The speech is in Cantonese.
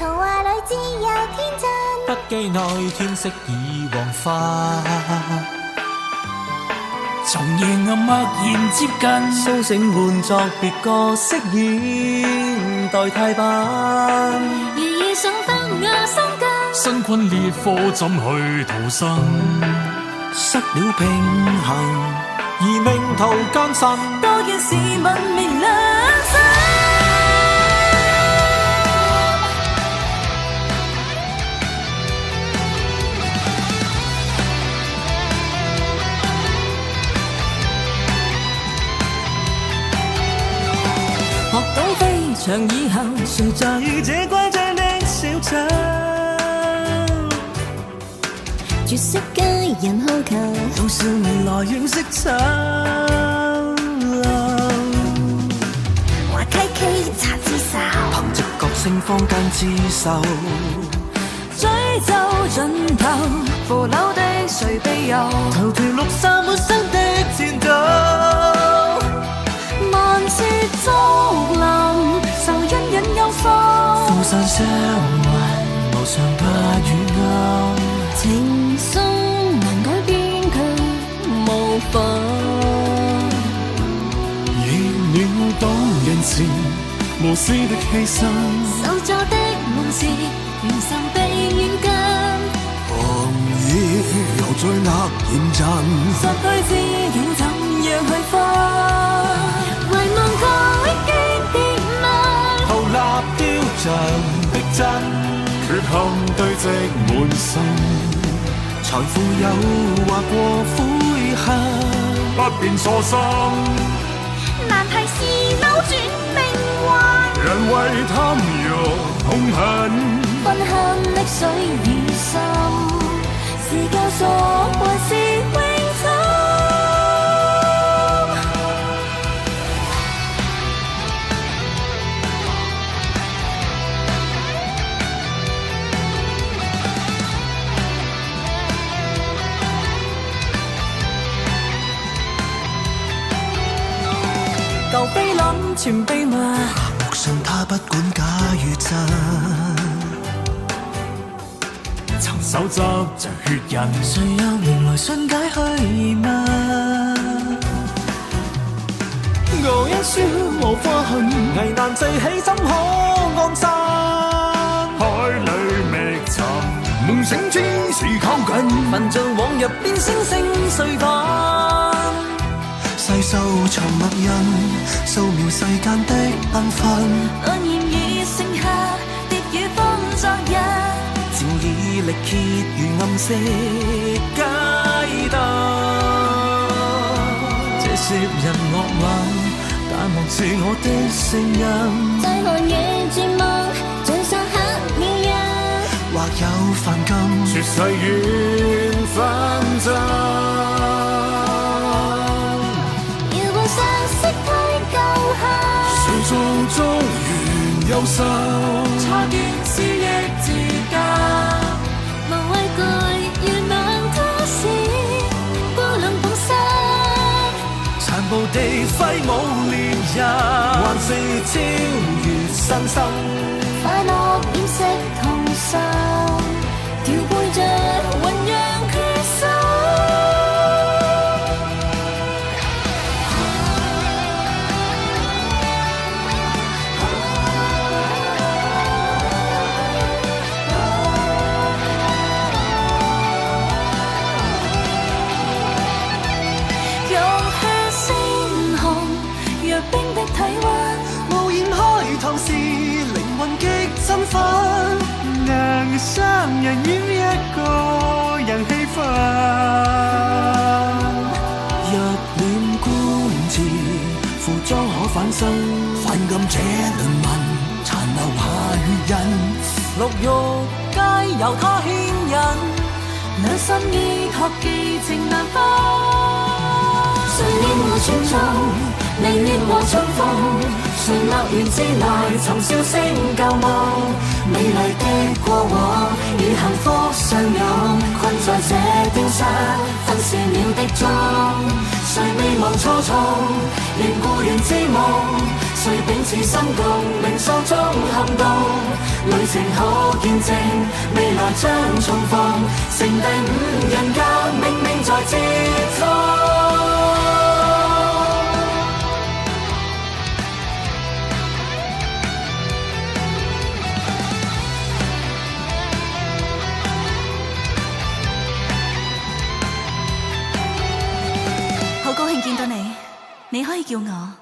童話裏只有天真，不羈內天色已黃花。從夜暗默然接近，甦醒換作別個飾演代替版。如遇上風雅生根，身困烈火怎去逃生？失了平衡，而命途艱辛，多件事文明良心。學到飛翔以後，誰在這乖張的小鎮？絕色佳人好球，到少未來認識醜。話溪溪擦枝手，憑直覺性坊間之秀。追走盡頭，扶樓的誰庇佑？頭條綠衫滿身的戰鬥。萬次竹林，受隱隱憂傷。富山相還，無常怕與暗。情深難改變卻無妨。熱戀當人前，無私的犧牲。受阻的夢是緣神被軟禁。寒意又再額嚴陣，失去知己怎樣去分？遺忘改經典嗎？後立雕像逼真，缺陷堆積滿身，財富誘惑過悔恨，不變初心。難題是扭轉命運，人為貪欲痛恨，分享溺水與心，是救贖還是永枕？舊菲林全秘密，默信他不管假與真。曾手執着血印，誰又迎來瞬解虛密？我因輸無花恨，危難聚起怎可安身？海裏覓尋，夢醒之時靠近，焚像往日變星星碎粉。細數藏墨印，掃描世間的繽紛。暗焰已剩下，蝶與風昨日。漸已力竭如暗色街燈。這些人惡猛，但望住我的聲音。在寒夜絕望，像上黑了人。或有犯禁，絕世緣紛爭。遙望相識推舊恨，誰做中原憂愁？錯斷思憶之間，無畏懼願望他是孤冷捧心。殘暴地揮舞獵人，還是超越身心。快樂掩飾痛心，調配着醞釀決心。冰的體溫，無言開頭時，靈魂極振奮，能雙人演一個人氣氛。若戀觀詞，負裝可反身，反感這輪文，殘留下血印。綠玉皆由他牽引，兩心依託寄情難分。誰戀我傳頌，離戀我春風，誰樂園之內尋笑聲舊夢，美麗的過往與幸福相擁，困在這丟失分線了的鐘，誰未忘初衷，連故園之夢，誰秉持心共鳴訴中撼動，旅程可見證，未來將重逢，剩第五人格，冥冥在接通。好高興見到你，你可以叫我